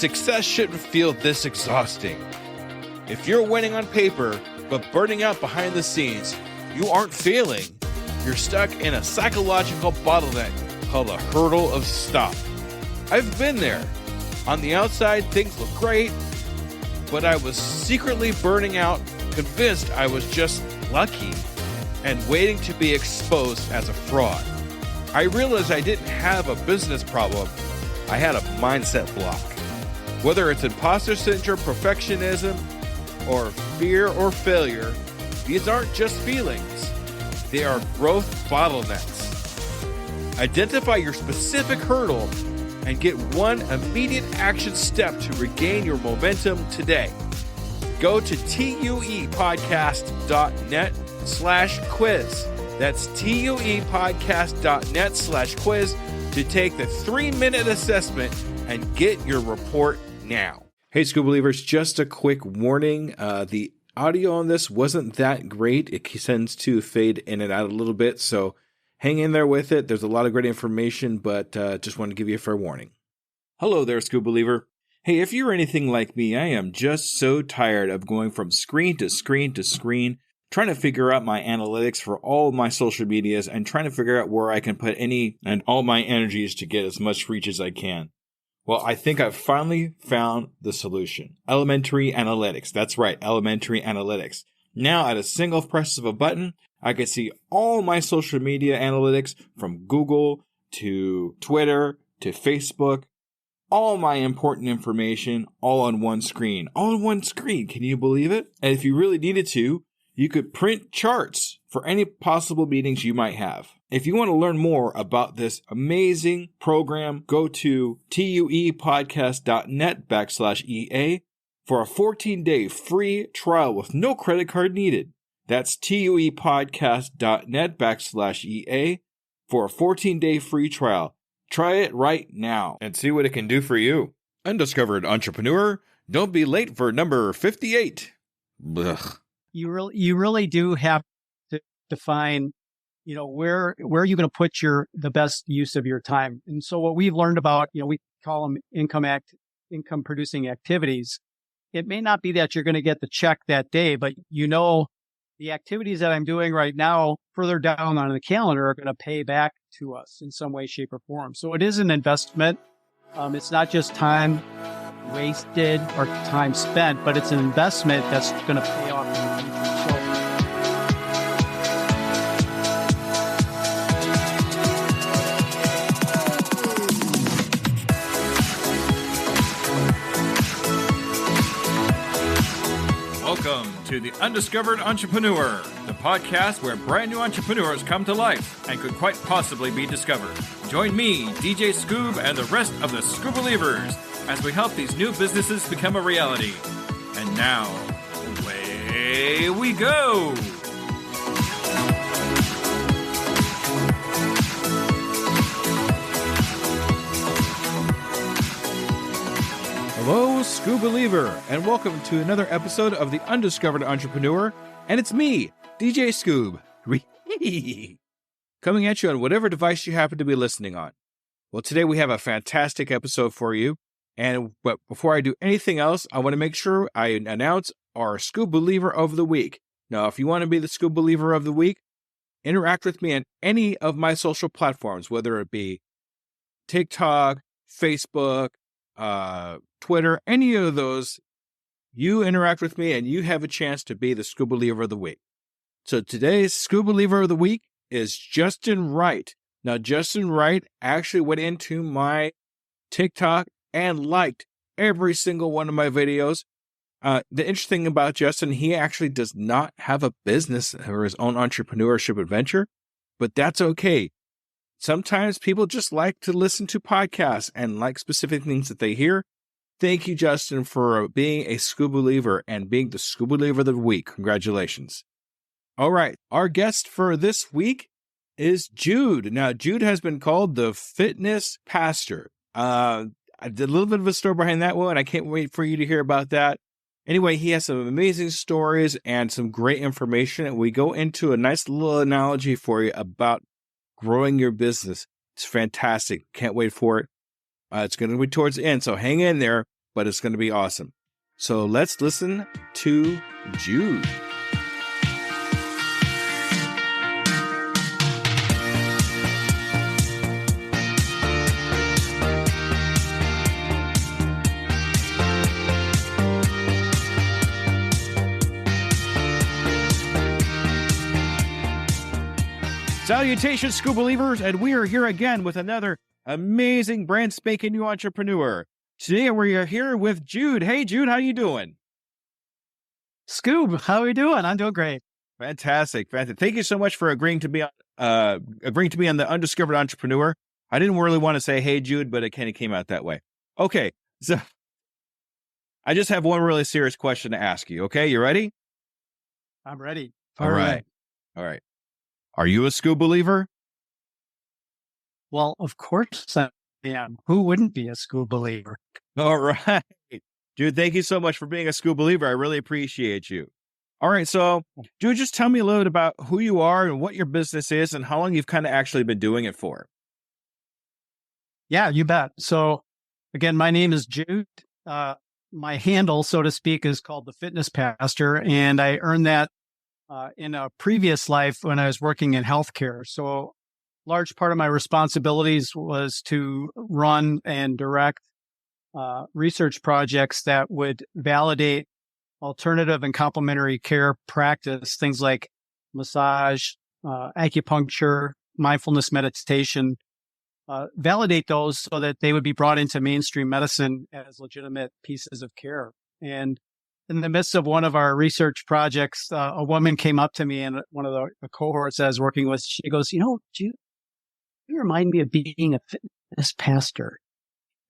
Success shouldn't feel this exhausting. If you're winning on paper, but burning out behind the scenes, you aren't failing. You're stuck in a psychological bottleneck called a hurdle of stop. I've been there. On the outside, things look great, but I was secretly burning out, convinced I was just lucky and waiting to be exposed as a fraud. I realized I didn't have a business problem. I had a mindset block. Whether it's imposter syndrome, perfectionism, or fear or failure, these aren't just feelings. They are growth bottlenecks. Identify your specific hurdle and get one immediate action step to regain your momentum today. Go to tuepodcast.net/quiz. That's tuepodcast.net/quiz to take the 3-minute assessment and get your report now. Hey, Scoob Believers, just a quick warning. The audio on this wasn't that great. It tends to fade in and out a little bit, so hang in there with it. There's a lot of great information, but just wanted to give you a fair warning. Hello there, Scoob Believer. Hey, if you're anything like me, I am just so tired of going from screen to screen to screen, trying to figure out my analytics for all my social medias and trying to figure out where I can put any and all my energies to get as much reach as I can. Well, I think I've finally found the solution. Elementary analytics. That's right, elementary analytics. Now, at a single press of a button, I can see all my social media analytics from Google to Twitter to Facebook, all my important information all on one screen. All on one screen. Can you believe it? And if you really needed to, you could print charts for any possible meetings you might have. If you want to learn more about this amazing program, go to tuepodcast.net/EA for a 14-day free trial with no credit card needed. That's tuepodcast.net/EA for a 14-day free trial. Try it right now and see what it can do for you. Undiscovered Entrepreneur, don't be late for number 58. Ugh. You really do have to define, where are you going to put the best use of your time? And so what we've learned about, we call them income producing activities. It may not be that you're going to get the check that day, but the activities that I'm doing right now further down on the calendar are going to pay back to us in some way, shape, or form. So it is an investment. It's not just time wasted or time spent, but it's an investment that's going to pay off in the future. Welcome to the Undiscovered Entrepreneur, the podcast where brand new entrepreneurs come to life and could quite possibly be discovered. Join me, DJ Scoob, and the rest of the Scoob Believers as we help these new businesses become a reality. And now, away we go! Hello, Scoob Believer, and welcome to another episode of the Undiscovered Entrepreneur, and it's me, DJ Scoob, coming at you on whatever device you happen to be listening on. Well, today we have a fantastic episode for you, but before I do anything else, I want to make sure I announce our Scoob Believer of the Week. Now, if you want to be the Scoob Believer of the Week, interact with me on any of my social platforms, whether it be TikTok, Facebook, Twitter, any of those. You interact with me and you have a chance to be the Scoob Believer of the Week. So today's Scoob Believer of the Week is Justin Wright. Now, Justin Wright actually went into my TikTok and liked every single one of my videos. The interesting about Justin, he actually does not have a business or his own entrepreneurship adventure, but that's okay. Sometimes people just like to listen to podcasts and like specific things that they hear. Thank you, Justin, for being a Scoob Believer and being the Scoob Believer of the Week. Congratulations. All right. Our guest for this week is Jude. Now, Jude has been called the fitness pastor. I did a little bit of a story behind that one. I can't wait for you to hear about that. Anyway, he has some amazing stories and some great information. And we go into a nice little analogy for you about growing your business. It's fantastic. Can't wait for it. It's going to be towards the end, so hang in there. but it's going to be awesome. So let's listen to Jude. Salutations, Scoob Believers, and we are here again with another amazing brand spanking new entrepreneur. Today we are here with Jude. Hey, Jude, how you doing? Scoob, how are you doing? I'm doing great. Fantastic. Thank you so much for agreeing to be on the Undiscovered Entrepreneur. I didn't really want to say, hey, Jude, but it kind of came out that way. Okay, so I just have one really serious question to ask you. Okay, you ready? I'm ready. All right. Are you a Scoob believer? Well, of course I am. Who wouldn't be a Scoob believer? All right. Jude, thank you so much for being a Scoob believer. I really appreciate you. All right. So, Jude, just tell me a little bit about who you are and what your business is and how long you've kind of actually been doing it for. Yeah, you bet. So, again, my name is Jude. My handle, so to speak, is called the Fitness Pastor, and I earned that in a previous life when I was working in healthcare. So large part of my responsibilities was to run and direct research projects that would validate alternative and complementary care practice, things like massage, acupuncture, mindfulness meditation, validate those so that they would be brought into mainstream medicine as legitimate pieces of care. And in the midst of one of our research projects, a woman came up to me and one of the cohorts I was working with, she goes, you remind me of being a fitness pastor.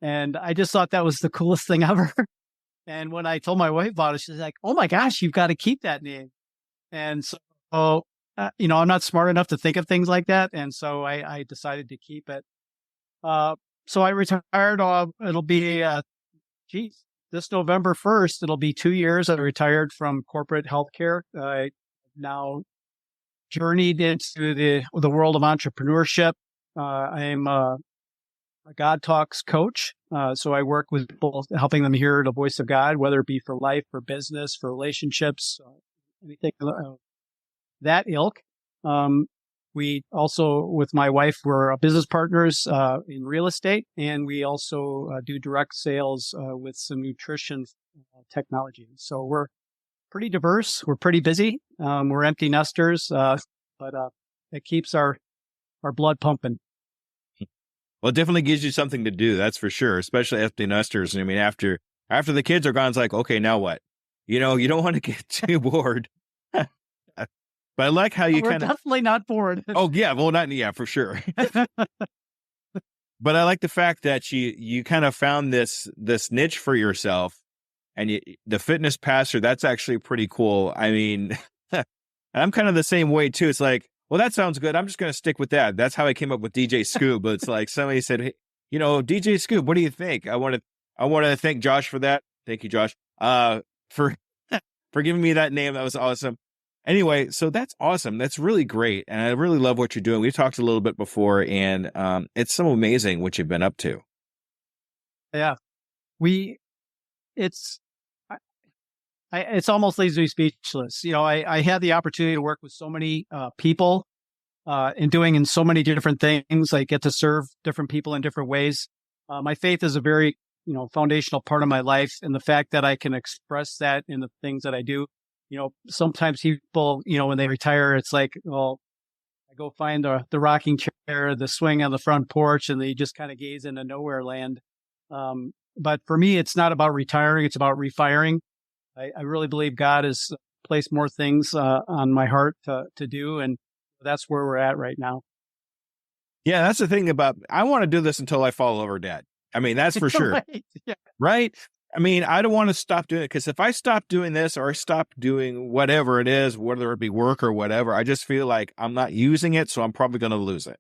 And I just thought that was the coolest thing ever. And when I told my wife about it, she's like, oh my gosh, you've got to keep that name. And so, I'm not smart enough to think of things like that. And so I decided to keep it. So I retired. It'll be, this November 1st, it'll be 2 years. I retired from corporate healthcare. I now journeyed into the world of entrepreneurship. I'm a God Talks coach. So I work with people, helping them hear the voice of God, whether it be for life, for business, for relationships, anything that ilk. We also, with my wife, we're business partners in real estate, and we also do direct sales with some nutrition technology. So we're pretty diverse. We're pretty busy. We're empty nesters, but it keeps our blood pumping. Well, it definitely gives you something to do. That's for sure, especially empty nesters. I mean, after the kids are gone, it's like, okay, now what? You don't want to get too bored. But I like how you We're definitely not bored. Oh yeah, well, for sure. But I like the fact that you kind of found this niche for yourself, and the Fitness Pastor. That's actually pretty cool. I mean, I'm kind of the same way too. It's like, well, that sounds good. I'm just going to stick with that. That's how I came up with DJ Scoob. But it's like somebody said, hey, DJ Scoob, what do you think? I want to thank Josh for that. Thank you, Josh, for giving me that name. That was awesome. Anyway, so that's awesome. That's really great. And I really love what you're doing. We talked a little bit before, and it's so amazing what you've been up to. Yeah. It's almost leaves me speechless. I had the opportunity to work with so many people and doing in so many different things. I get to serve different people in different ways. My faith is a very, foundational part of my life. And the fact that I can express that in the things that I do. Sometimes people, when they retire, it's like, well, I go find the rocking chair, the swing on the front porch, and they just kind of gaze into nowhere land. But for me, it's not about retiring. It's about refiring. I really believe God has placed more things on my heart to do. And that's where we're at right now. Yeah, that's the thing about, I want to do this until I fall over dead. I mean, that's for sure. Right. Yeah. Right? I mean, I don't want to stop doing it, because if I stop doing this or I stop doing whatever it is, whether it be work or whatever, I just feel like I'm not using it. So I'm probably going to lose it.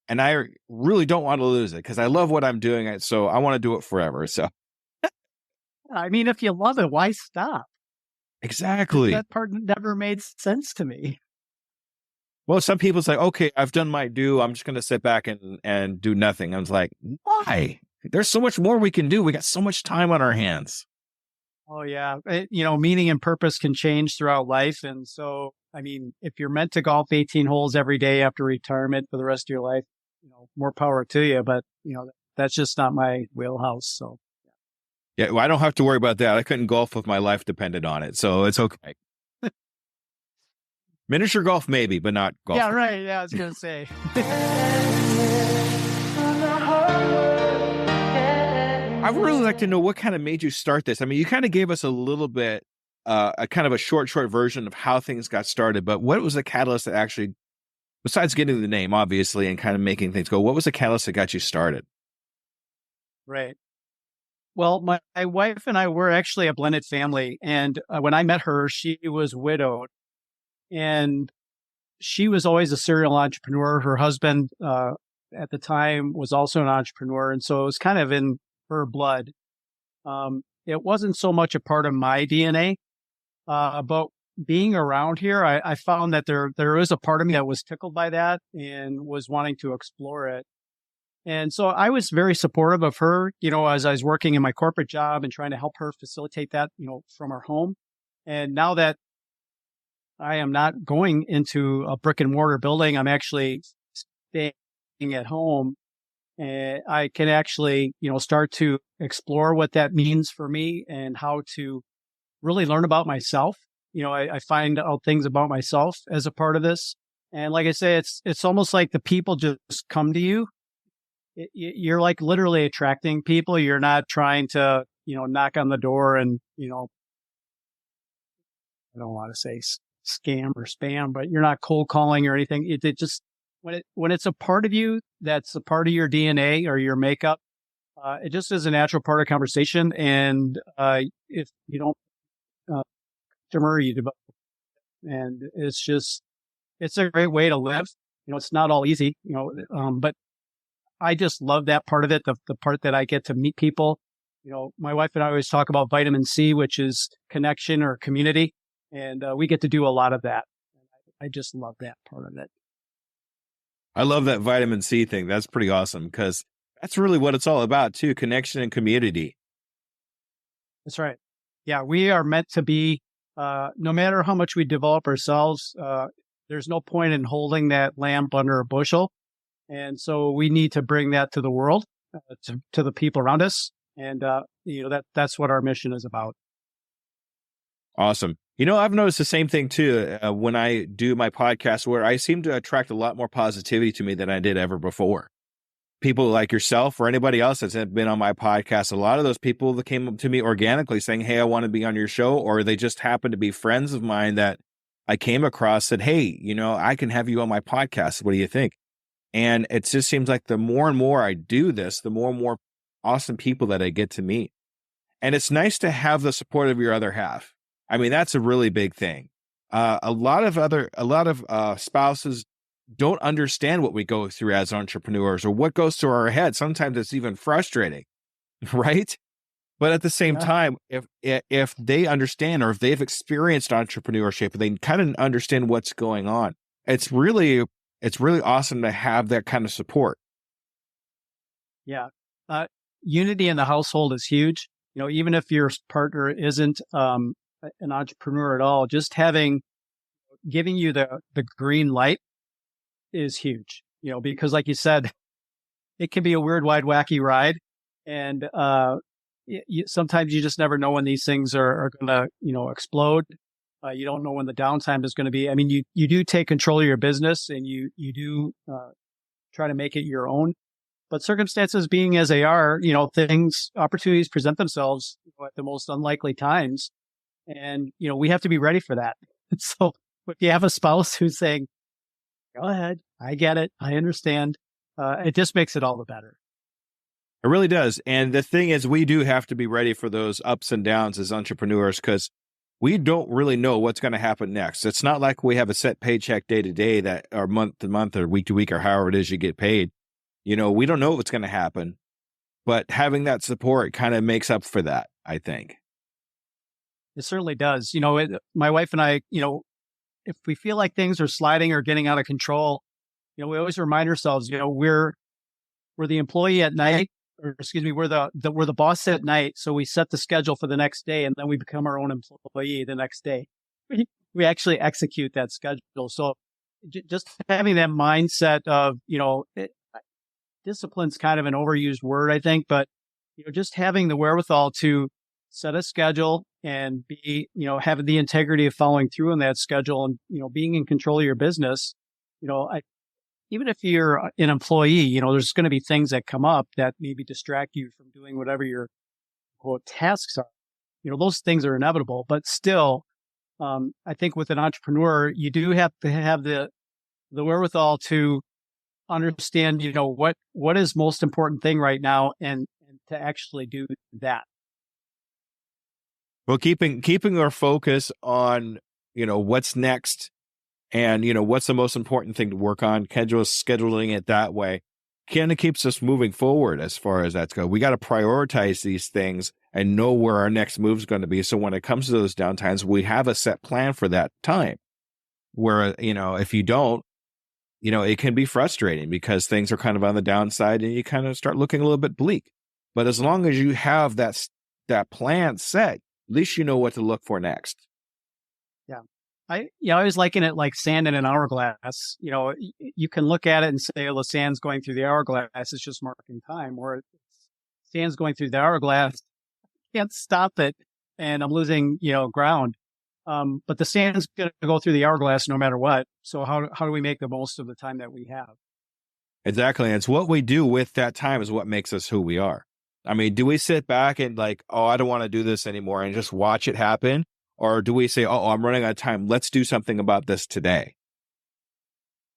And I really don't want to lose it because I love what I'm doing. So I want to do it forever. So, I mean, if you love it, why stop? Exactly. That part never made sense to me. Well, some people say, okay, I've done my due. I'm just going to sit back and do nothing. I was like, why? there's so much more we can do. We got so much time on our hands. Oh, yeah. Meaning and purpose can change throughout life. And so, I mean, if you're meant to golf 18 holes every day after retirement for the rest of your life, more power to you. But, that's just not my wheelhouse. So, yeah, well, I don't have to worry about that. I couldn't golf if my life depended on it. So it's okay. Miniature golf, maybe, but not golf. Yeah, right. Yeah, I was going to say. I would really like to know what kind of made you start this. I mean, you kind of gave us a little bit, a kind of a short version of how things got started, but what was the catalyst that actually, besides getting the name, obviously, and kind of making things go, what was the catalyst that got you started? Right. Well, my wife and I were actually a blended family. And when I met her, she was widowed. And she was always a serial entrepreneur. Her husband at the time was also an entrepreneur. And so it was kind of in her blood. It wasn't so much a part of my DNA, but being around here, I found that there is a part of me that was tickled by that and was wanting to explore it. And so I was very supportive of her, as I was working in my corporate job and trying to help her facilitate that, from her home. And now that I am not going into a brick and mortar building, I'm actually staying at home. And I can actually, start to explore what that means for me and how to really learn about myself. I find out things about myself as a part of this. And like I say, it's almost like the people just come to you. You're like literally attracting people. You're not trying to, knock on the door and, I don't want to say scam or spam, but you're not cold calling or anything. It just, when it's a part of you, that's a part of your DNA or your makeup, it just is a natural part of conversation. And if you don't, customer, you develop, and it's a great way to live. It's not all easy, but I just love that part of it. The part that I get to meet people. My wife and I always talk about vitamin C, which is connection or community. And we get to do a lot of that. I just love that part of it. I love that vitamin C thing. That's pretty awesome because that's really what it's all about too, connection and community. That's right. Yeah, we are meant to be, no matter how much we develop ourselves, there's no point in holding that lamp under a bushel. And so we need to bring that to the world, to the people around us. And, that's what our mission is about. Awesome. I've noticed the same thing too when I do my podcast, where I seem to attract a lot more positivity to me than I did ever before. People like yourself or anybody else that's been on my podcast, a lot of those people that came up to me organically saying, hey, I want to be on your show, or they just happen to be friends of mine that I came across, said, hey, I can have you on my podcast. What do you think? And it just seems like the more and more I do this, the more and more awesome people that I get to meet. And it's nice to have the support of your other half. I mean, that's a really big thing. A lot of spouses don't understand what we go through as entrepreneurs or what goes through our head. Sometimes it's even frustrating, right? But at the same time, if they understand or if they've experienced entrepreneurship, they kind of understand what's going on. It's really awesome to have that kind of support. Yeah. Unity in the household is huge. Even if your partner isn't an entrepreneur at all, just giving you the green light is huge, because like you said, it can be a weird, wide, wacky ride. And sometimes you just never know when these things are going to, explode. You don't know when the downtime is going to be. I mean, you do take control of your business and you do try to make it your own. But circumstances being as they are, opportunities present themselves at the most unlikely times. And, we have to be ready for that. So if you have a spouse who's saying, go ahead, I get it, I understand, it just makes it all the better. It really does. And the thing is, we do have to be ready for those ups and downs as entrepreneurs because we don't really know what's going to happen next. It's not like we have a set paycheck day to day that or month to month or week to week or however it is you get paid. We don't know what's going to happen, but having that support kind of makes up for that, I think. It certainly does. My wife and I, if we feel like things are sliding or getting out of control, we always remind ourselves, we're the employee at night, or excuse me, we're the boss at night. So we set the schedule for the next day, and then we become our own employee the next day. We actually execute that schedule. So just having that mindset of, discipline's kind of an overused word, I think, but, just having the wherewithal to set a schedule and be, having the integrity of following through on that schedule and, being in control of your business, even if you're an employee, there's going to be things that come up that maybe distract you from doing whatever your quote tasks are. Those things are inevitable, but still, I think with an entrepreneur, you do have to have the wherewithal to understand, what is most important thing right now and to actually do that. Well, keeping our focus on, what's next and, what's the most important thing to work on, scheduling it that way kind of keeps us moving forward as far as that's go. We got to prioritize these things and know where our next move is going to be. So when it comes to those downtimes, we have a set plan for that time where, if you don't, it can be frustrating because things are kind of on the downside and you kind of start looking a little bit bleak. But as long as you have that plan set, at least you know what to look for next. Yeah. I always liken it like sand in an hourglass. You can look at it and say, the sand's going through the hourglass. It's just marking time. Or sand's going through the hourglass. I can't stop it. And I'm losing, ground. But the sand's going to go through the hourglass no matter what. So how do we make the most of the time that we have? Exactly. And it's what we do with that time is what makes us who we are. I mean, do we sit back and like, oh, I don't want to do this anymore and just watch it happen? Or do we say, oh, I'm running out of time. Let's do something about this today.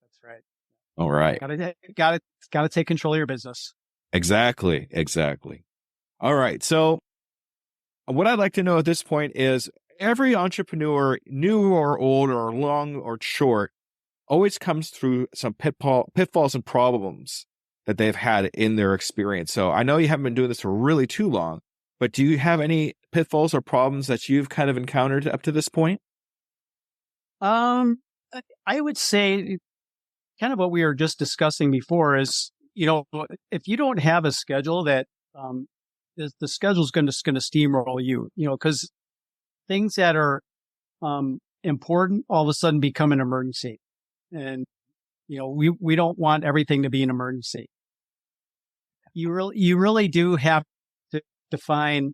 That's right. All right. Got to take control of your business. Exactly. All right. So what I'd like to know at this point is every entrepreneur, new or old or long or short, always comes through some pitfalls and problems that they've had in their experience. So I know you haven't been doing this for really too long, but do you have any pitfalls or problems that you've kind of encountered up to this point? I would say kind of what we were just discussing before is, if you don't have a schedule that, the schedule is going to steamroll you, because things that are, important all of a sudden become an emergency. And, we don't want everything to be an emergency. You really do have to define,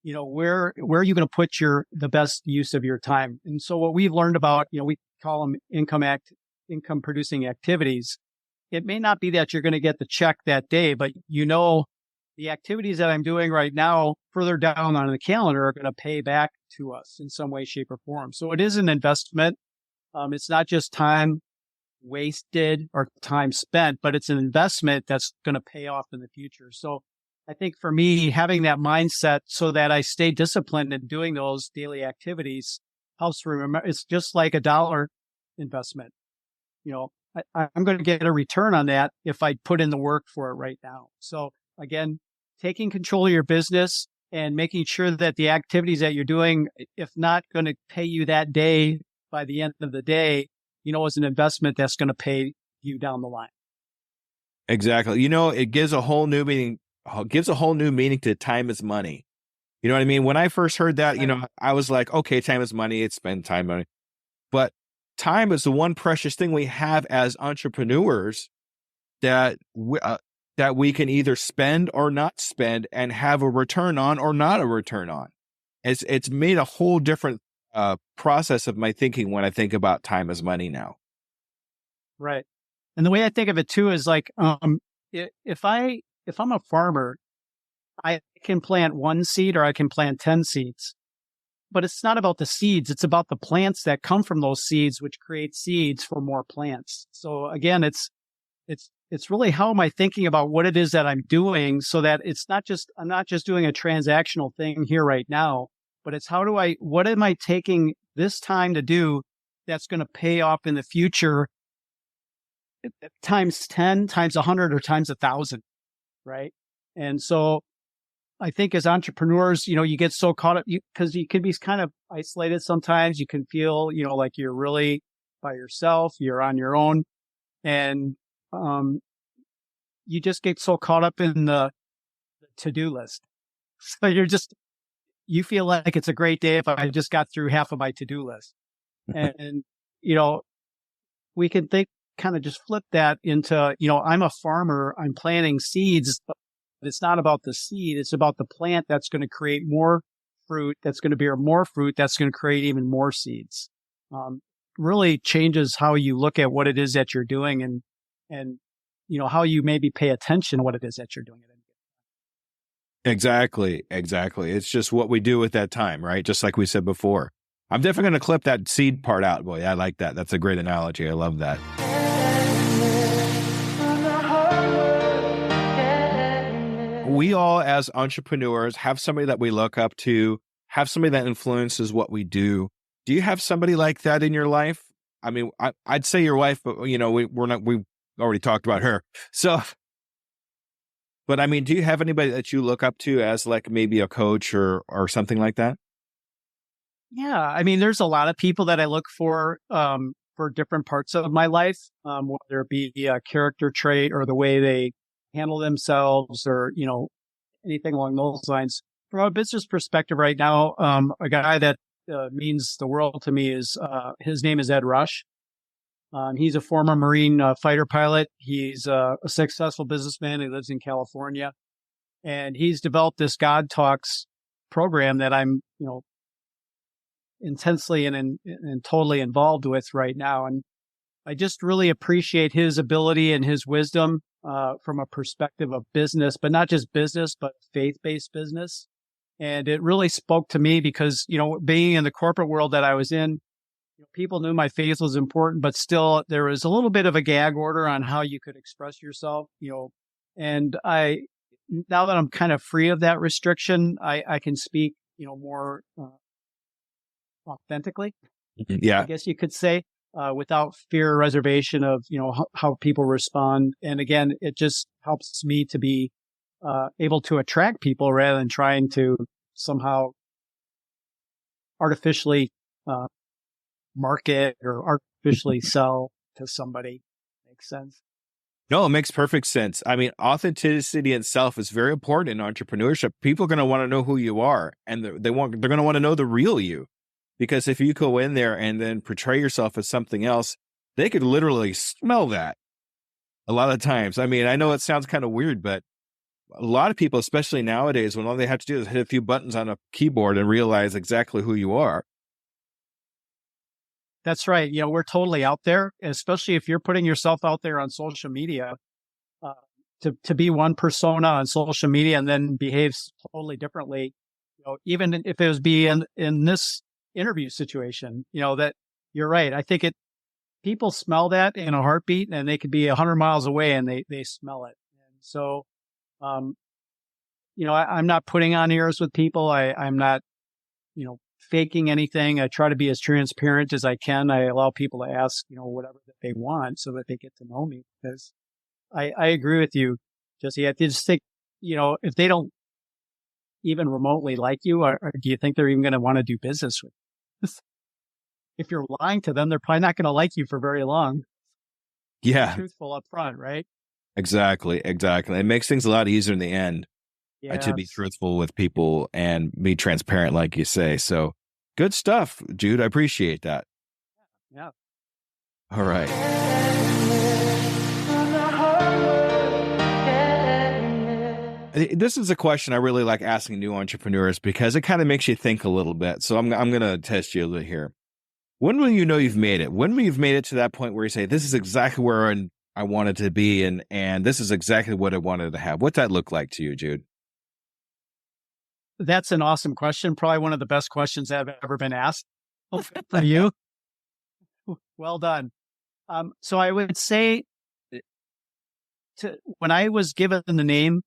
where are you going to put the best use of your time? And so what we've learned about, we call them income producing activities. It may not be that you're going to get the check that day, but the activities that I'm doing right now further down on the calendar are going to pay back to us in some way, shape, or form. So it is an investment. It's not just time wasted or time spent, but it's an investment that's going to pay off in the future. So I think for me, having that mindset so that I stay disciplined in doing those daily activities helps remember it's just like a dollar investment. I'm going to get a return on that if I put in the work for it right now. So again, taking control of your business and making sure that the activities that you're doing, if not going to pay you that day, by the end of the day, is an investment that's going to pay you down the line. Exactly. It gives a whole new meaning. Gives a whole new meaning to time is money. You know what I mean? When I first heard that, I was like, okay, time is money. It's spend time money. But time is the one precious thing we have as entrepreneurs that we can either spend or not spend and have a return on or not a return on. It's made a whole different process of my thinking when I think about time as money now. Right. And the way I think of it too is like, if I'm a farmer, I can plant one seed or I can plant 10 seeds, but it's not about the seeds. It's about the plants that come from those seeds, which create seeds for more plants. So again, it's really how am I thinking about what it is that I'm doing so that I'm not just doing a transactional thing here right now, but it's what am I taking this time to do that's going to pay off in the future times 10, times 100, or times 1,000, right? And so I think as entrepreneurs, you get so caught up because you can be kind of isolated sometimes. You can feel, like you're really by yourself, you're on your own. And you just get so caught up in the to-do list. So you feel like it's a great day if I just got through half of my to-do list. And, we can kind of just flip that into, I'm a farmer, I'm planting seeds, but it's not about the seed. It's about the plant that's going to create more fruit, that's going to bear more fruit, that's going to create even more seeds. Really changes how you look at what it is that you're doing and, how you maybe pay attention to what it is that you're doing. Exactly. It's just what we do at that time, right? Just like we said before. I'm definitely going to clip that seed part out. Boy, I like that. That's a great analogy. I love that. We all, as entrepreneurs, have somebody that we look up to, have somebody that influences what we do. Do you have somebody like that in your life? I mean, I'd say your wife, but we've already talked about her. So, but I mean, do you have anybody that you look up to as like maybe a coach or something like that? Yeah. I mean, there's a lot of people that I look for different parts of my life, whether it be a character trait or the way they handle themselves or, anything along those lines. From a business perspective right now, a guy that means the world to me is, his name is Ed Rush. He's a former Marine fighter pilot. He's a successful businessman. He lives in California, and he's developed this God Talks program that I'm, intensely and totally involved with right now. And I just really appreciate his ability and his wisdom from a perspective of business, but not just business, but faith-based business. And it really spoke to me because, being in the corporate world that I was in, people knew my faith was important, but still there was a little bit of a gag order on how you could express yourself, and now that I'm kind of free of that restriction, I can speak, more authentically, Yeah. I guess you could say, without fear or reservation of, how people respond. And again, it just helps me to be able to attract people rather than trying to somehow artificially market or artificially sell to somebody. Makes sense? No, it makes perfect sense. I mean, authenticity itself is very important in entrepreneurship. People are going to want to know who you are, and they're going to want to know the real you. Because if you go in there and then portray yourself as something else, they could literally smell that a lot of times. I mean, I know it sounds kind of weird, but a lot of people, especially nowadays, when all they have to do is hit a few buttons on a keyboard and realize exactly who you are. That's right. We're totally out there, especially if you're putting yourself out there on social media, to be one persona on social media and then behaves totally differently. Even if it was in this interview situation, that you're right. I think people smell that in a heartbeat, and they could be 100 miles away and they smell it. And so, I'm not putting on airs with people. I'm not, faking anything. I try to be as transparent as I can. I allow people to ask, whatever that they want so that they get to know me, because I agree with you, Jesse. I just think, if they don't even remotely like you, or do you think they're even going to want to do business with you? If you're lying to them, they're probably not going to like you for very long. Yeah. Be truthful up front, right? Exactly. It makes things a lot easier in the end. To be truthful with people and be transparent, like you say. So good stuff, Jude. I appreciate that. Yeah. All right. This is a question I really like asking new entrepreneurs because it kind of makes you think a little bit. So I'm going to test you a little here. When will you know you've made it? When will you've made it to that point where you say, this is exactly where I wanted to be, and this is exactly what I wanted to have? What's that look like to you, Jude? That's an awesome question. Probably one of the best questions that have ever been asked. For you. Well done. So I would say when I was given the name,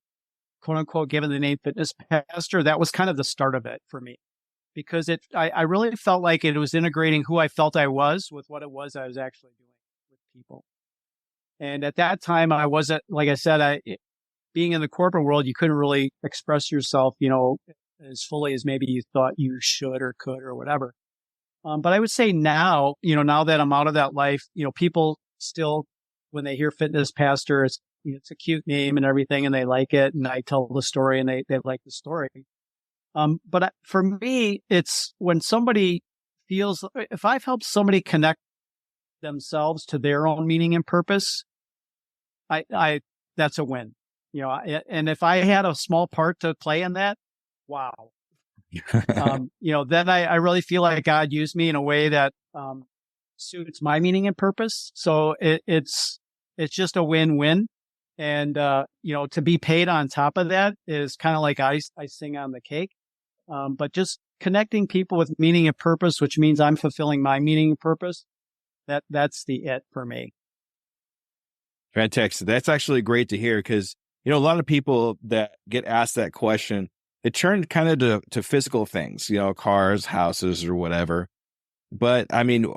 quote unquote, given the name Fitness Pastor, that was kind of the start of it for me, because I really felt like it was integrating who I felt I was with what it was I was actually doing with people. And at that time, I wasn't, like I said, being in the corporate world, you couldn't really express yourself, as fully as maybe you thought you should or could or whatever. But I would say now, now that I'm out of that life, people still, when they hear Fitness Pastor, it's a cute name and everything, and they like it. And I tell the story and they like the story. For me, it's when somebody feels, if I've helped somebody connect themselves to their own meaning and purpose, that's a win. And if I had a small part to play in that, wow. Then I really feel like God used me in a way that, suits my meaning and purpose. So it's just a win-win. And, to be paid on top of that is kind of like icing on the cake. But just connecting people with meaning and purpose, which means I'm fulfilling my meaning and purpose, that's the it for me. Fantastic. That's actually great to hear because, a lot of people that get asked that question, it turned kind of to physical things, cars, houses, or whatever. But I mean,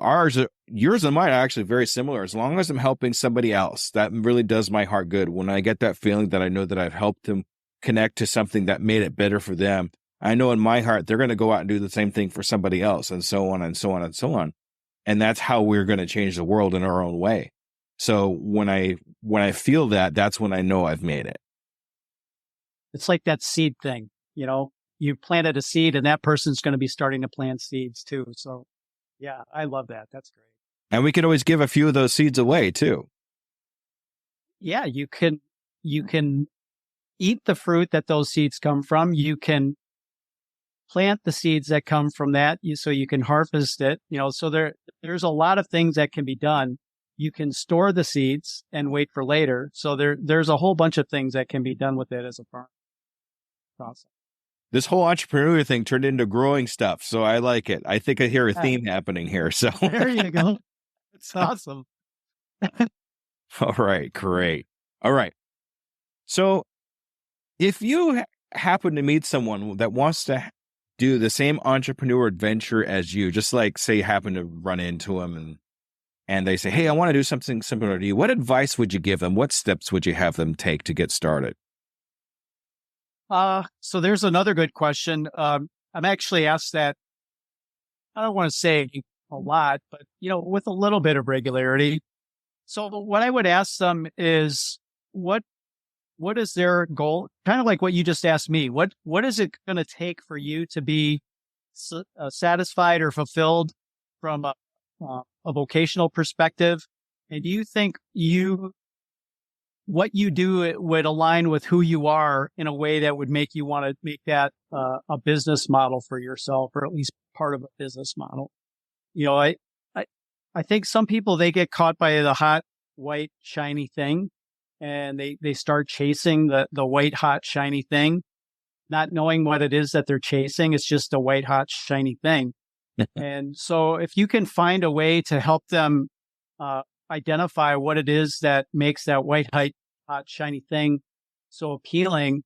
yours and mine are actually very similar. As long as I'm helping somebody else, that really does my heart good. When I get that feeling that I know that I've helped them connect to something that made it better for them, I know in my heart, they're going to go out and do the same thing for somebody else, and so on and so on and so on. And that's how we're going to change the world in our own way. So when I feel that, that's when I know I've made it. It's like that seed thing, you planted a seed and that person's going to be starting to plant seeds too. So yeah, I love that. That's great. And we can always give a few of those seeds away too. Yeah, you can eat the fruit that those seeds come from. You can plant the seeds that come from that, so you can harvest it. So there's a lot of things that can be done. You can store the seeds and wait for later. So there's a whole bunch of things that can be done with it as a farm. Awesome. This whole entrepreneur thing turned into growing stuff. So I like it. I think I hear a theme happening here. So there you go. It's awesome. All right. Great. All right. So if you happen to meet someone that wants to do the same entrepreneur adventure as you, just like say you happen to run into them and they say, hey, I want to do something similar to you. What advice would you give them? What steps would you have them take to get started? So there's another good question. I'm actually asked that, I don't want to say a lot, but, with a little bit of regularity. So what I would ask them is what is their goal? Kind of like what you just asked me. What is it going to take for you to be satisfied or fulfilled from a vocational perspective? And do you think what you do would align with who you are in a way that would make you want to make that a business model for yourself, or at least part of a business model? I think some people, they get caught by the hot, white, shiny thing, and they start chasing the white, hot, shiny thing, not knowing what it is that they're chasing. It's just a white, hot, shiny thing. And so if you can find a way to help them identify what it is that makes that white, hot, shiny thing so appealing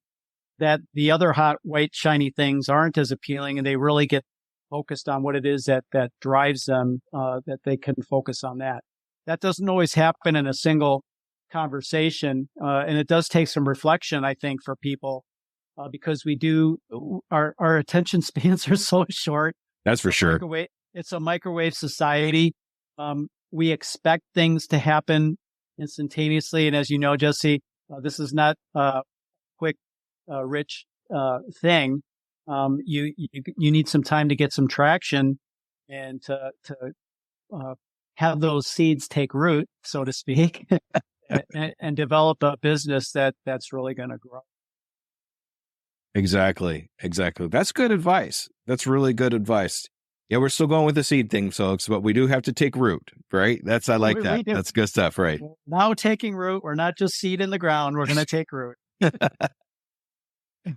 that the other hot, white, shiny things aren't as appealing, and they really get focused on what it is that drives them, that they can focus on that. That doesn't always happen in a single conversation. And it does take some reflection, I think, for people, because our attention spans are so short. That's for sure. It's a microwave society. We expect things to happen instantaneously. And as you know, Jesse, this is not a quick, rich thing. You need some time to get some traction and to have those seeds take root, so to speak, and develop a business that's really going to grow. Exactly. That's good advice. That's really good advice. Yeah, we're still going with the seed thing, folks, but we do have to take root, right? I like that. That's good stuff, right? Now taking root, we're not just seed in the ground. We're going to take root.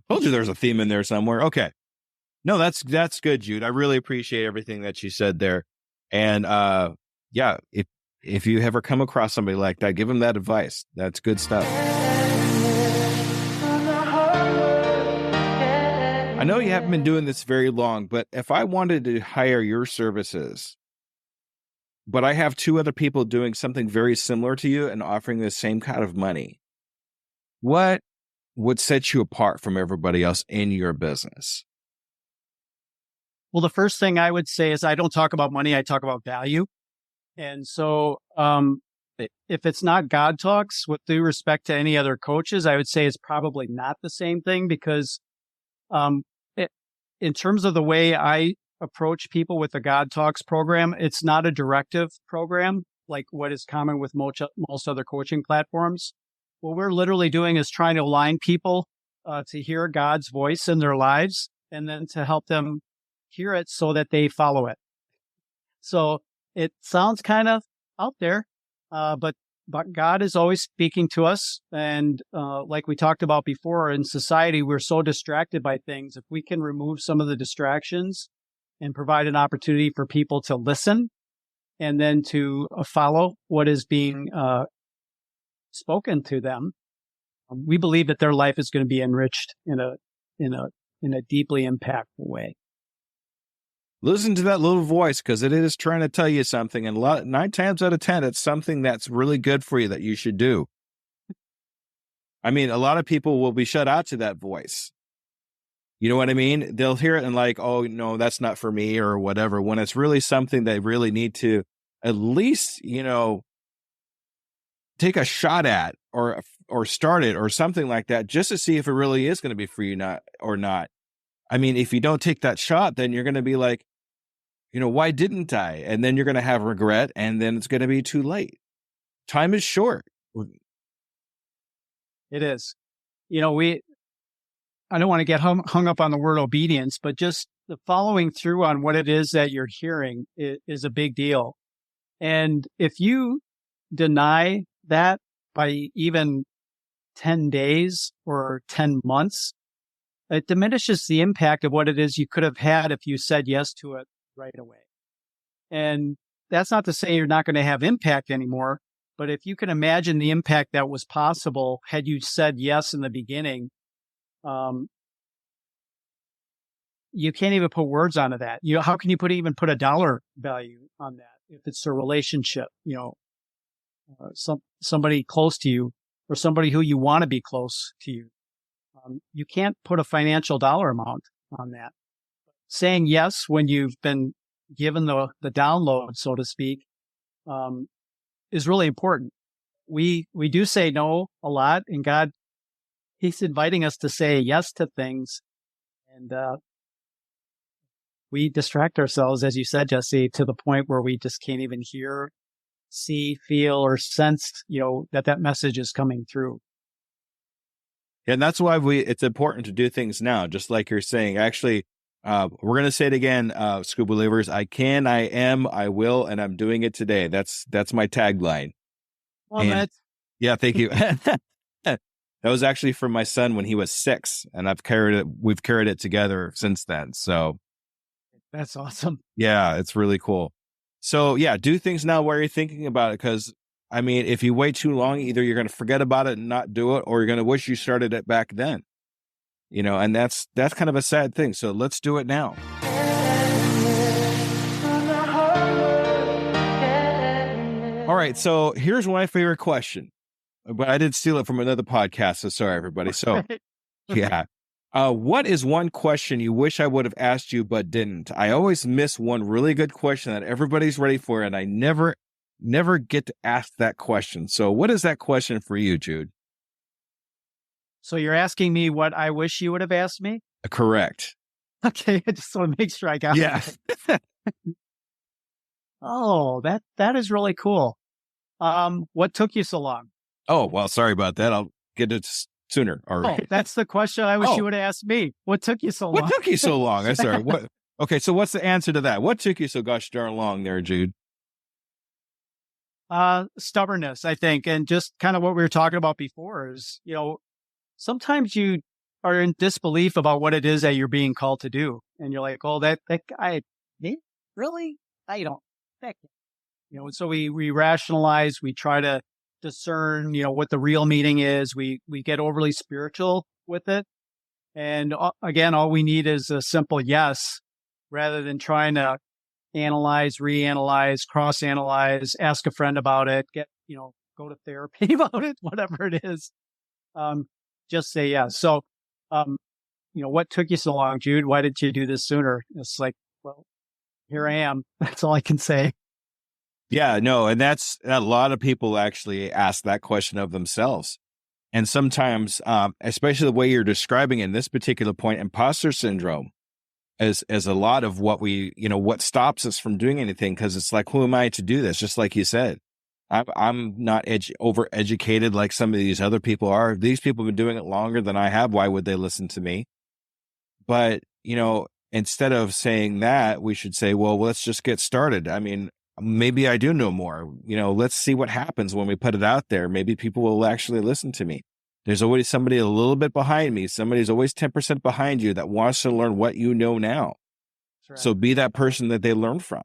Told you there's a theme in there somewhere. Okay. No, that's good, Jude. I really appreciate everything that you said there. And yeah, if you ever come across somebody like that, give them that advice. That's good stuff. I know you haven't been doing this very long, but if I wanted to hire your services, but I have two other people doing something very similar to you and offering the same kind of money, what would set you apart from everybody else in your business? Well, the first thing I would say is I don't talk about money. I talk about value. And so, if it's not God talks, with due respect to any other coaches, I would say it's probably not the same thing because, in terms of the way I approach people with the God talks program, it's not a directive program like what is common with most other coaching platforms. What we're literally doing is trying to align people to hear God's voice in their lives and then to help them hear it so that they follow it. So it sounds kind of out there, but God is always speaking to us. And like we talked about before, in society, we're so distracted by things. If we can remove some of the distractions and provide an opportunity for people to listen and then to follow what is being spoken to them, we believe that their life is going to be enriched in a deeply impactful way. Listen to that little voice because it is trying to tell you something. And 9 times out of 10, it's something that's really good for you that you should do. I mean, a lot of people will be shut out to that voice. You know what I mean? They'll hear it and like, oh, no, that's not for me or whatever, when it's really something they really need to at least, take a shot at or start it or something like that just to see if it really is going to be for you or not. I mean, if you don't take that shot, then you're going to be like, why didn't I? And then you're going to have regret and then it's going to be too late. Time is short. It is. I don't want to get hung up on the word obedience, but just the following through on what it is that you're hearing is a big deal. And if you deny that by even 10 days or 10 months, it diminishes the impact of what it is you could have had if you said yes to it right away. And that's not to say you're not going to have impact anymore, but if you can imagine the impact that was possible had you said yes in the beginning, you can't even put words onto that. How can you even put a dollar value on that? If it's a relationship, somebody close to you or somebody who you want to be close to you. You can't put a financial dollar amount on that. Saying yes when you've been given the download, so to speak, is really important. We do say no a lot, and God, He's inviting us to say yes to things. And we distract ourselves, as you said, Jesse, to the point where we just can't even hear, see, feel, or sense, that message is coming through. And that's why it's important to do things now, just like you're saying. Actually, we're going to say it again, Scoob believers. I can, I am, I will, and I'm doing it today. That's my tagline. Well, yeah, thank you. That was actually from my son when he was 6, and we've carried it together since then. So that's awesome. Yeah, it's really cool. So yeah, do things now while you're thinking about it, because I mean, if you wait too long, either you're going to forget about it and not do it, or you're going to wish you started it back then. And that's kind of a sad thing. So let's do it now. All right. So here's my favorite question, but I did steal it from another podcast. So sorry, everybody. So yeah. What is one question you wish I would have asked you, but didn't? I always miss one really good question that everybody's ready for, and I never get to ask that question. So what is that question for you, Jude? So you're asking me what I wish you would have asked me? Correct. Okay. I just want to make sure I got it. Oh, that is really cool. What took you so long? Oh, well, sorry about that. I'll get it sooner. All right. Oh, that's the question I wish you would have asked me. What took you so long? What took you so long? I'm sorry. What? Okay. So what's the answer to that? What took you so gosh darn long there, Jude? Stubbornness, I think. And just kind of what we were talking about before is, sometimes you are in disbelief about what it is that you're being called to do. And you're like, oh, that guy, really? I don't, so we rationalize, we try to discern, what the real meaning is. We get overly spiritual with it. And again, all we need is a simple yes, rather than trying to analyze, reanalyze, cross-analyze, ask a friend about it, go to therapy about it, whatever it is. Just say yes. So, what took you so long, Jude? Why didn't you do this sooner? It's like, well, here I am. That's all I can say. Yeah, no, and that's a lot of people actually ask that question of themselves. And sometimes, especially the way you're describing in this particular point, imposter syndrome is a lot of what what stops us from doing anything. Cause it's like, who am I to do this? Just like you said, I'm not over educated like some of these other people are. These people have been doing it longer than I have. Why would they listen to me? But, instead of saying that, we should say, well, let's just get started. I mean, maybe I do know more. Let's see what happens when we put it out there. Maybe people will actually listen to me. There's always somebody a little bit behind me. Somebody's always 10% behind you that wants to learn what you know now. That's right. So be that person that they learn from.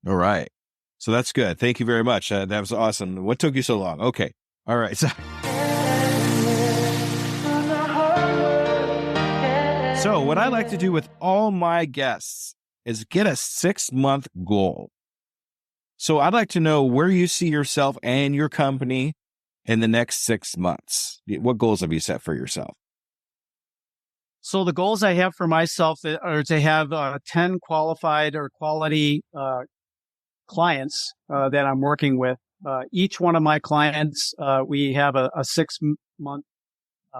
All right. So that's good. Thank you very much. That was awesome. What took you so long? Okay. All right. So what I like to do with all my guests is get a 6-month goal. So I'd like to know where you see yourself and your company in the next 6 months. What goals have you set for yourself? So the goals I have for myself are to have 10 qualified or quality clients that I'm working with. Each one of my clients, we have a 6-month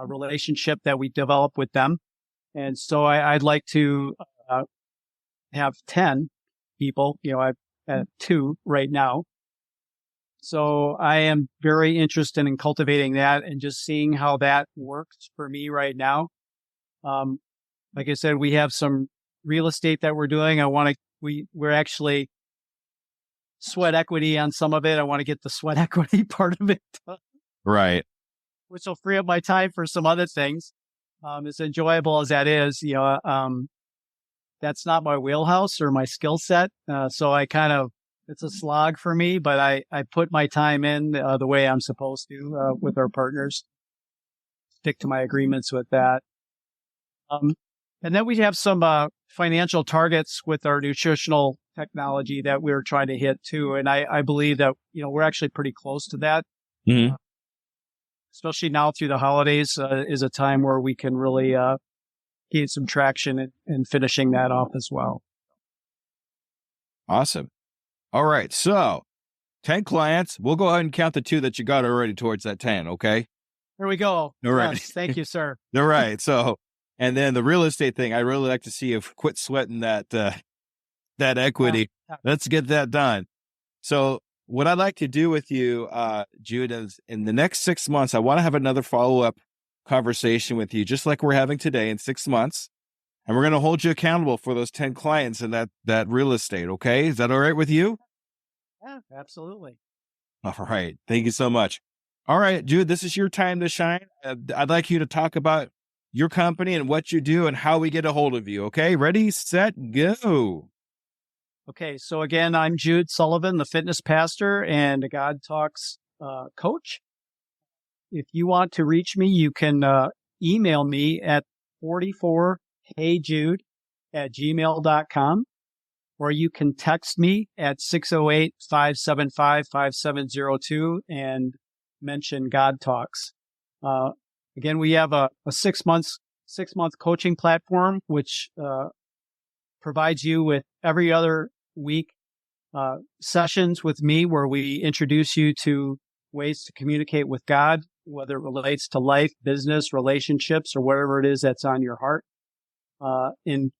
relationship that we develop with them. And so I'd like to have 10 people. I've at 2 right now. So I am very interested in cultivating that and just seeing how that works for me right now. Like I said, we have some real estate that we're doing. We're actually sweat equity on some of it. I want to get the sweat equity part of it done. Right. Which will free up my time for some other things. As enjoyable as that is, that's not my wheelhouse or my skill set. So it's a slog for me, but I put my time in the way I'm supposed to with our partners, stick to my agreements with that. And then we have some financial targets with our nutritional technology that we're trying to hit too. And I believe that, we're actually pretty close to that. Mm-hmm. Especially now through the holidays is a time where we can really gain some traction in finishing that off as well. Awesome. All right. So 10 clients. We'll go ahead and count the 2 that you got already towards that 10. Okay. There we go. All right. Yes, thank you, sir. All right. So, and then the real estate thing, I really like to see you quit sweating that equity. Let's get that done. So what I'd like to do with you, Jude, is in the next 6 months, I want to have another follow-up conversation with you, just like we're having today in 6 months. And we're going to hold you accountable for those 10 clients and that real estate. Okay. Is that all right with you? Yeah, absolutely. All right. Thank you so much. All right, Jude, this is your time to shine. I'd like you to talk about your company and what you do and how we get a hold of you. Okay. Ready, set, go. Okay. So again, I'm Jude Sullivan, the fitness pastor and a God Talks coach. If you want to reach me, you can email me at 44heyjude@gmail.com, or you can text me at 608-575-5702 and mention God Talks. Again, we have a 6-month coaching platform, which provides you with every other week sessions with me where we introduce you to ways to communicate with God, whether it relates to life, business, relationships, or whatever it is that's on your heart. In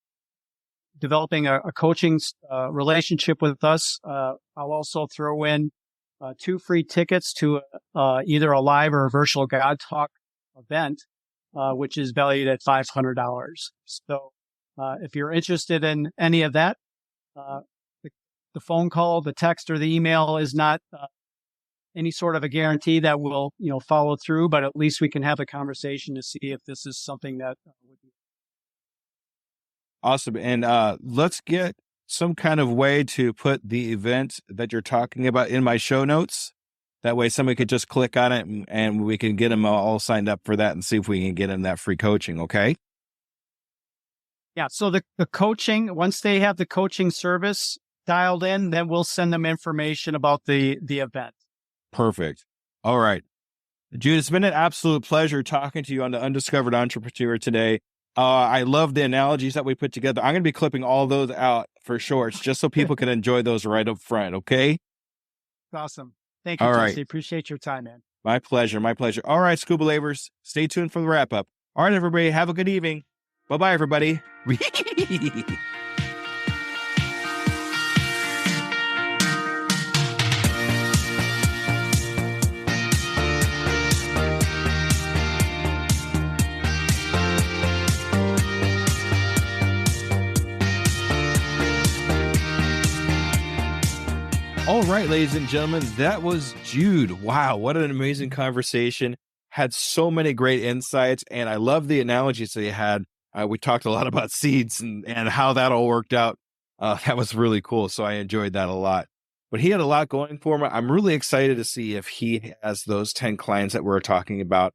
developing a coaching relationship with us, I'll also throw in 2 free tickets to either a live or a virtual God Talk event, which is valued at $500. So if you're interested in any of that, the phone call, the text, or the email is not any sort of a guarantee that we'll, follow through, but at least we can have a conversation to see if this is something that would be awesome. And let's get some kind of way to put the event that you're talking about in my show notes. That way somebody could just click on it and we can get them all signed up for that and see if we can get them that free coaching. Okay. Yeah. So the coaching, once they have the coaching service dialed in, then we'll send them information about the event. Perfect. All right. Jude, it's been an absolute pleasure talking to you on the Undiscovered Entrepreneur today. I love the analogies that we put together. I'm going to be clipping all those out for shorts just so people can enjoy those right up front. Okay. Awesome. Thank you, All Jesse. right. Appreciate your time, man. My pleasure. My pleasure. All right, Scuba Lavers, stay tuned for the wrap up. All right, everybody. Have a good evening. Bye-bye, everybody. All right, ladies and gentlemen, that was Jude. Wow, what an amazing conversation. Had so many great insights, and I love the analogies that he had. We talked a lot about seeds and how that all worked out. That was really cool, so I enjoyed that a lot. But he had a lot going for him. I'm really excited to see if he has those 10 clients that we're talking about,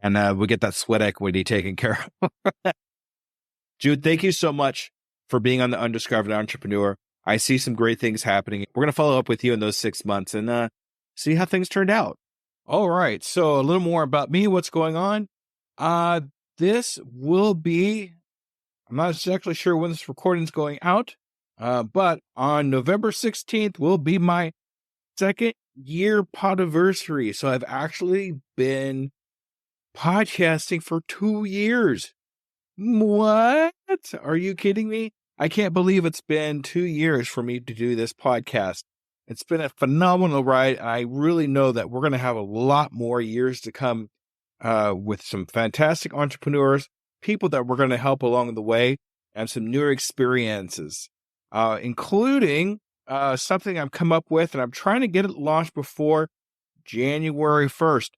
and we get that sweat equity taken care of. Jude, thank you so much for being on the Undiscovered Entrepreneur. I see some great things happening. We're going to follow up with you in those 6 months and see how things turned out. All right. So a little more about me, what's going on. This will be, I'm not exactly sure when this recording is going out, but on November 16th will be my 2nd year podiversary. So I've actually been podcasting for 2 years. What? Are you kidding me? I can't believe it's been 2 years for me to do this podcast. It's been a phenomenal ride. I really know that we're going to have a lot more years to come with some fantastic entrepreneurs, people that we're going to help along the way, and some new experiences, including something I've come up with, and I'm trying to get it launched before January 1st.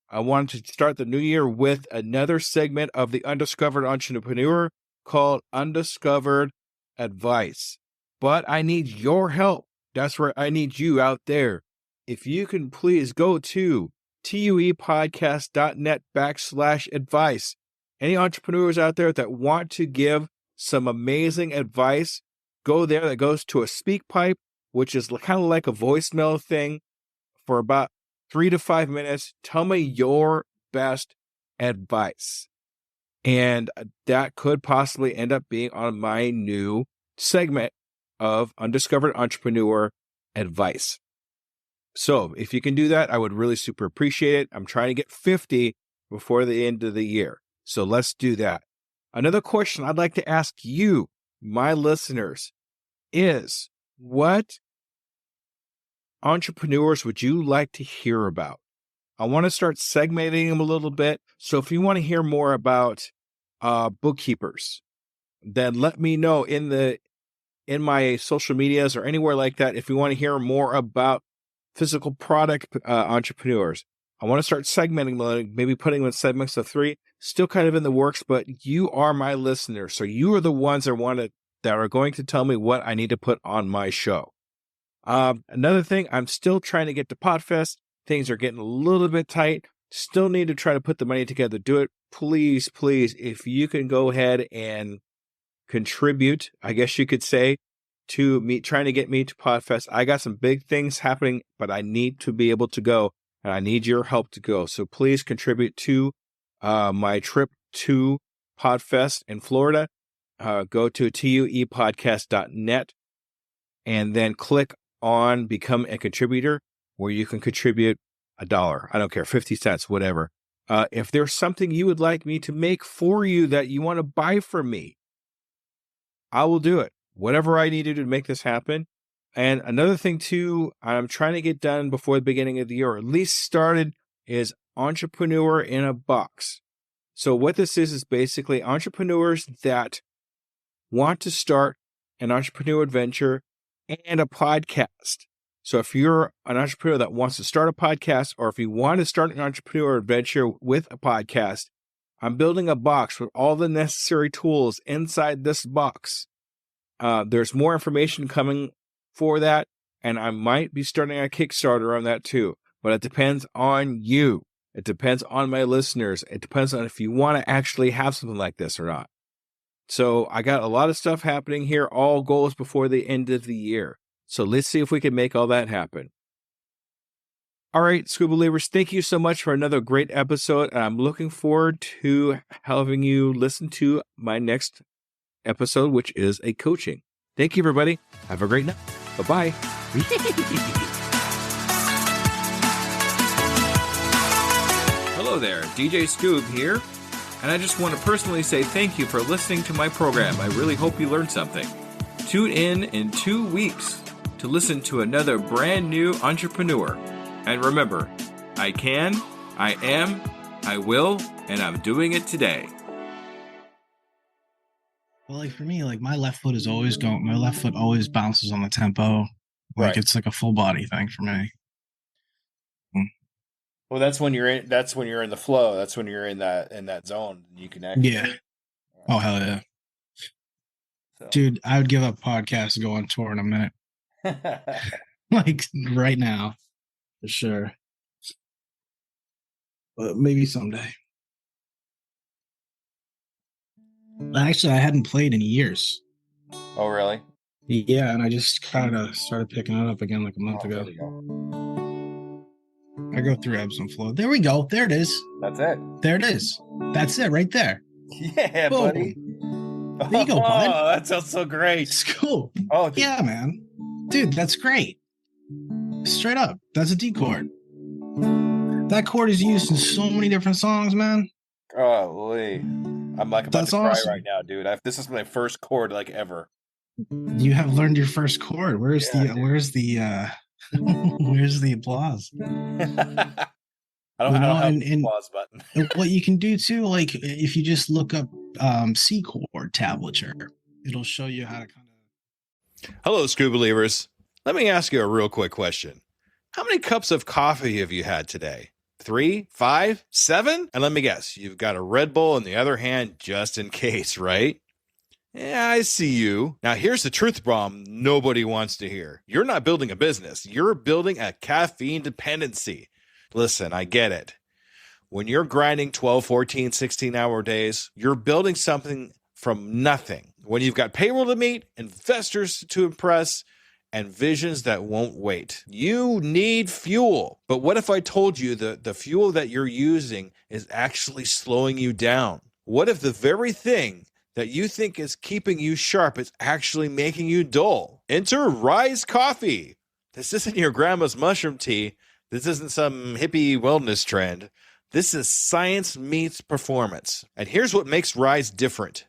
I wanted to start the new year with another segment of the Undiscovered Entrepreneur called Undiscovered Advice. But I need your help. That's where I need you out there. If you can please go to tuepodcast.net/advice. Any entrepreneurs out there that want to give some amazing advice, go there. That goes to a speak pipe, which is kind of like a voicemail thing for about 3 to 5 minutes. Tell me your best advice. And that could possibly end up being on my new segment of Undiscovered Entrepreneur Advice. So if you can do that, I would really super appreciate it. I'm trying to get 50 before the end of the year. So let's do that. Another question I'd like to ask you, my listeners, is what entrepreneurs would you like to hear about? I want to start segmenting them a little bit. So if you want to hear more about bookkeepers, then let me know in my social medias or anywhere like that. If you want to hear more about physical product entrepreneurs, I want to start segmenting them, maybe putting them in segments of 3. Still kind of in the works, but you are my listeners, so you are the ones that are going to tell me what I need to put on my show. Another thing, I'm still trying to get to Podfest. Things are getting a little bit tight. Still need to try to put the money together. Do it. Please, please, if you can go ahead and contribute, I guess you could say, to me trying to get me to Podfest. I got some big things happening, but I need to be able to go, and I need your help to go. So please contribute to my trip to Podfest in Florida. Go to tuepodcast.net and then click on Become a Contributor, where you can contribute $1. I don't care, 50 cents, whatever. If there's something you would like me to make for you that you want to buy from me, I will do it. Whatever I need to do to make this happen. And another thing too, I'm trying to get done before the beginning of the year, or at least started, is Entrepreneur in a Box. So what this is basically entrepreneurs that want to start an entrepreneur adventure and a podcast. So if you're an entrepreneur that wants to start a podcast, or if you want to start an entrepreneur adventure with a podcast, I'm building a box with all the necessary tools inside this box. There's more information coming for that, and I might be starting a Kickstarter on that too. But it depends on you. It depends on my listeners. It depends on if you want to actually have something like this or not. So I got a lot of stuff happening here, all goals before the end of the year. So let's see if we can make all that happen. All right, Scoob Believers, thank you so much for another great episode. And I'm looking forward to having you listen to my next episode, which is a coaching. Thank you, everybody. Have a great night. Bye-bye. Hello there, DJ Scoob here. And I just want to personally say thank you for listening to my program. I really hope you learned something. Tune in 2 weeks to listen to another brand new entrepreneur. And remember, I can, I am, I will, and I'm doing it today. Well, like for me, like my left foot always bounces on the tempo. Like Right. It's like a full body thing for me. Well, that's when you're in the flow. That's when you're in that zone. You can actually. Yeah. Oh, hell yeah. So. Dude, I would give up podcasts and go on tour in a minute. Like right now. For sure. But maybe someday. Actually, I hadn't played in years. Oh, really? Yeah, and I just kind of started picking it up again like a month ago. There you go. I go through ebbs and flow. There we go. There it is. That's it. There it is. That's it right there. Yeah, Boom. buddy. There you go, bud. Oh, that sounds so great. It's cool. Oh, dude. Yeah, man. Dude, that's great. Straight up. That's a D chord. That chord is used in so many different songs, man. Golly. I'm like about That's to cry awesome. right now, dude. This is my first chord like ever. You have learned your first chord. Where's the applause? I don't have and the applause button. What you can do too, like if you just look up C chord tablature, it'll show you how to kind of. Hello, Scoob Believers. Let me ask you a real quick question. How many cups of coffee have you had today? 3, 5, 7? And let me guess, you've got a Red Bull in the other hand just in case, right? Yeah, I see you. Now, here's the truth bomb nobody wants to hear. You're not building a business. You're building a caffeine dependency. Listen, I get it. When you're grinding 12, 14, 16-hour days, you're building something from nothing. When you've got payroll to meet, investors to impress, and visions that won't wait. You need fuel. But what if I told you that the fuel that you're using is actually slowing you down? What if the very thing that you think is keeping you sharp is actually making you dull? Enter Rise Coffee. This isn't your grandma's mushroom tea. This isn't some hippie wellness trend. This is science meets performance. And here's what makes Rise different.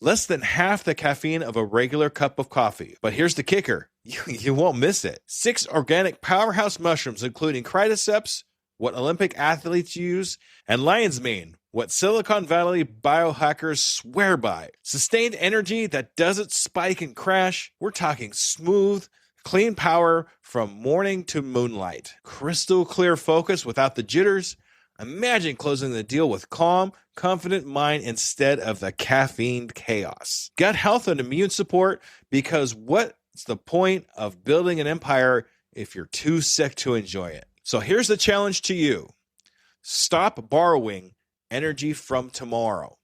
Less than half the caffeine of a regular cup of coffee. But here's the kicker. You won't miss it. 6 organic powerhouse mushrooms, including cordyceps, what Olympic athletes use, and lion's mane, what Silicon Valley biohackers swear by. Sustained energy that doesn't spike and crash. We're talking smooth, clean power from morning to moonlight. Crystal clear focus without the jitters. Imagine closing the deal with calm, confident mind instead of the caffeine chaos. Gut health and immune support, because what's the point of building an empire if you're too sick to enjoy it? So here's the challenge to you. Stop borrowing energy from tomorrow.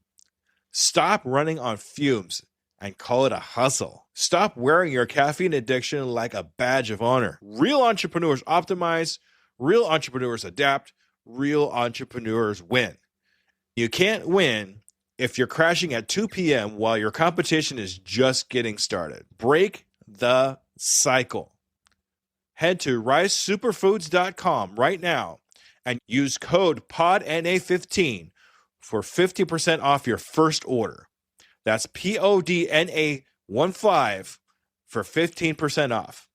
Stop running on fumes and call it a hustle. Stop wearing your caffeine addiction like a badge of honor. Real entrepreneurs optimize, real entrepreneurs adapt, real entrepreneurs win. You can't win if you're crashing at 2 p.m. while your competition is just getting started. Break the cycle. Head to risesuperfoods.com right now and use code PODNA15 for 50% off your first order. That's PODNA15 for 15% off.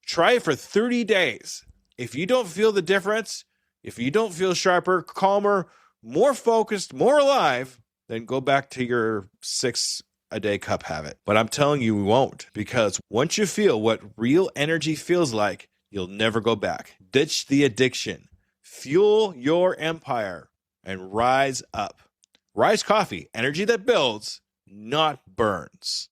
Try it for 30 days. If you don't feel the difference, if you don't feel sharper, calmer, more focused, more alive, then go back to your 6-a-day cup habit. But I'm telling you, we won't, because once you feel what real energy feels like, you'll never go back. Ditch the addiction, fuel your empire, and rise up. Rise Coffee, energy that builds, not burns.